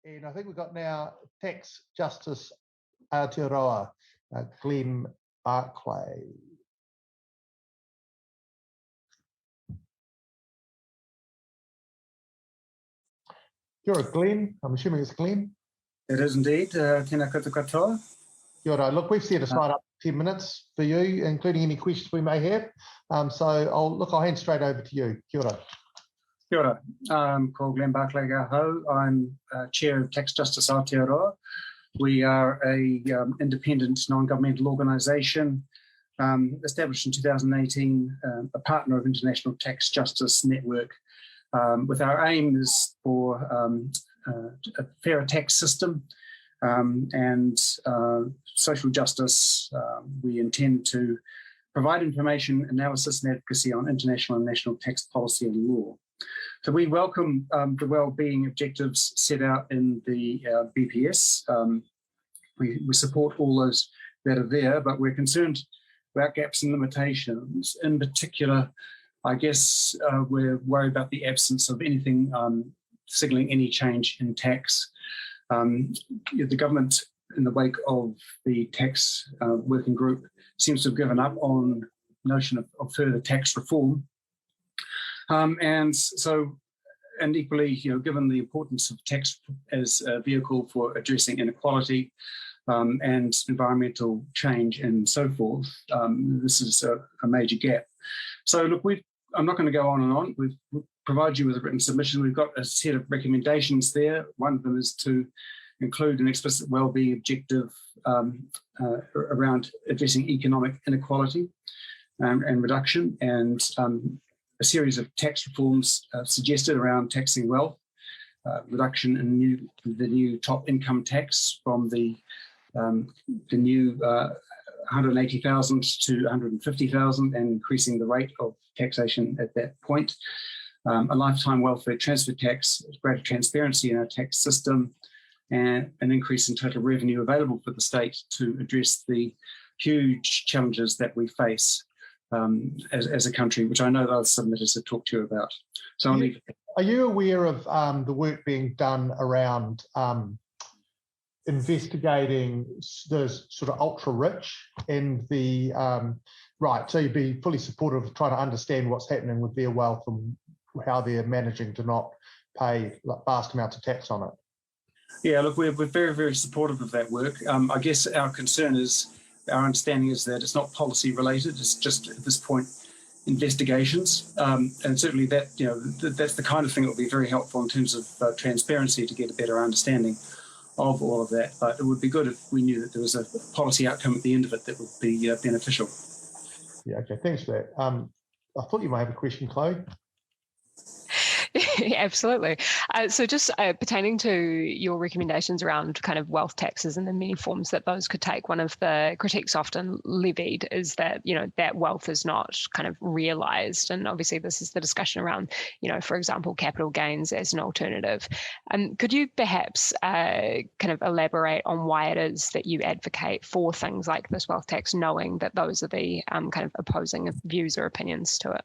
And I think we've got now Tax Justice Aotearoa, Glenn Barclay. Kia ora, Glenn. I'm assuming it's Glenn. It is indeed. Tēnā koutou katoa. Kia ora. Look, we've set aside up 10 minutes for you, including any questions we may have. So I'll hand straight over to you. Kia ora. Kia ora. I'm called Glenn Barclay Gaho. I'm Chair of Tax Justice Aotearoa. We are a independent non-governmental organisation established in 2018, a partner of International Tax Justice Network, with our aim is for a fairer tax system and social justice. We intend to provide information, analysis and advocacy on international and national tax policy and law. So we welcome the well-being objectives set out in the BPS. We support all those that are there, but we're concerned about gaps and limitations. In particular, I guess we're worried about the absence of anything signalling any change in tax. The government, in the wake of the tax working group, seems to have given up on the notion of further tax reform. And equally, given the importance of tax as a vehicle for addressing inequality and environmental change and so forth, this is a major gap. So look, I'm not going to go on and on. We'll provide you with a written submission. We've got a set of recommendations there. One of them is to include an explicit wellbeing objective around addressing economic inequality and reduction, and a series of tax reforms suggested around taxing wealth, reduction in the new top income tax from the new 180,000 to 150,000 and increasing the rate of taxation at that point. A lifetime welfare transfer tax, greater transparency in our tax system, and an increase in total revenue available for the state to address the huge challenges that we face as a country, which I know the other submitters have talked to you about. So are you aware of the work being done around investigating the sort of ultra rich and the right? So you'd be fully supportive of trying to understand what's happening with their wealth and how they're managing to not pay vast amounts of tax on it. Yeah, look, we're very, very supportive of that work. I guess our understanding is that it's not policy related. It's just at this point investigations, and certainly that's the kind of thing that would be very helpful in terms of transparency to get a better understanding of all of that. But it would be good if we knew that there was a policy outcome at the end of it that would be beneficial. Yeah, okay, thanks for that. I thought you might have a question, Chloe. Absolutely. So just pertaining to your recommendations around kind of wealth taxes and the many forms that those could take, one of the critiques often levied is that, that wealth is not kind of realised. And obviously this is the discussion around, for example, capital gains as an alternative. Could you perhaps kind of elaborate on why it is that you advocate for things like this wealth tax, knowing that those are the kind of opposing views or opinions to it?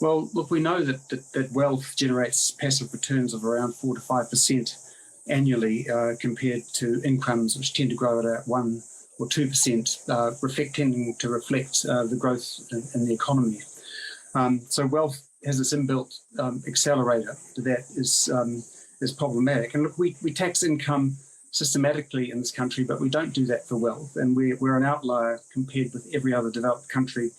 Well, look, we know that wealth generates passive returns of around 4 to 5% annually compared to incomes, which tend to grow at 1 or 2%, tending to reflect the growth in the economy. So wealth has this inbuilt accelerator that is problematic. And look, we tax income systematically in this country, but we don't do that for wealth. And we're an outlier compared with every other developed country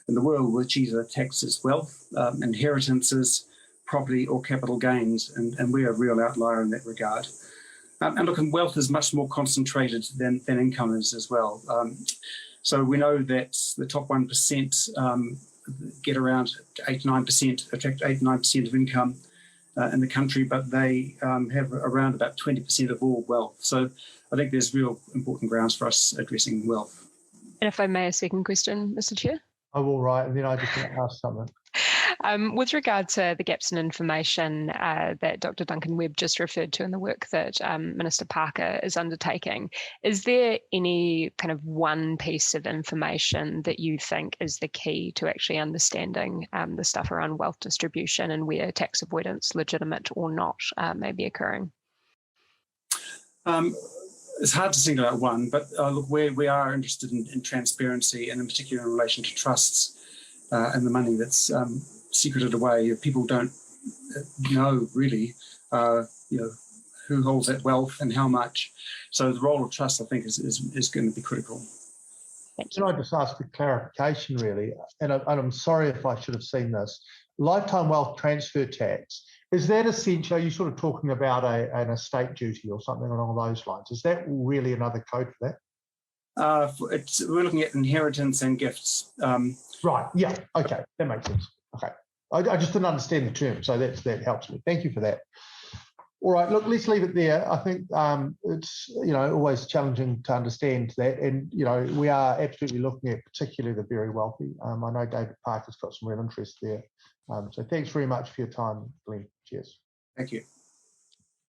in the world, which either taxes wealth, inheritances, property or capital gains, and we're a real outlier in that regard. And look, wealth is much more concentrated than income is as well. So we know that the top 1% get around 8-9%, attract 8-9% of income in the country, but they have around about 20% of all wealth. So I think there's real important grounds for us addressing wealth. And if I may, a second question, Mr. Chair? Oh, all right. And then I just want to ask something. With regard to the gaps in information that Dr. Duncan Webb just referred to in the work that Minister Parker is undertaking, is there any kind of one piece of information that you think is the key to actually understanding the stuff around wealth distribution and where tax avoidance, legitimate or not, may be occurring? It's hard to single out one, but look, we are interested in transparency, and in particular in relation to trusts and the money that's secreted away. People don't know really, who holds that wealth and how much. So the role of trust, I think, is going to be critical. Thank you. Can I just ask a clarification, really? And I'm sorry if I should have seen this. Lifetime wealth transfer tax, is that essentially, are you sort of talking about an estate duty or something along those lines? Is that really another code for that? We're looking at inheritance and gifts. Right, yeah, okay, that makes sense. Okay, I just didn't understand the term, so that helps me. Thank you for that. All right, look, let's leave it there. I think it's always challenging to understand that, and we are absolutely looking at particularly the very wealthy. I know David Parker's got some real interest there. So thanks very much for your time, Glenn. Cheers. Thank you.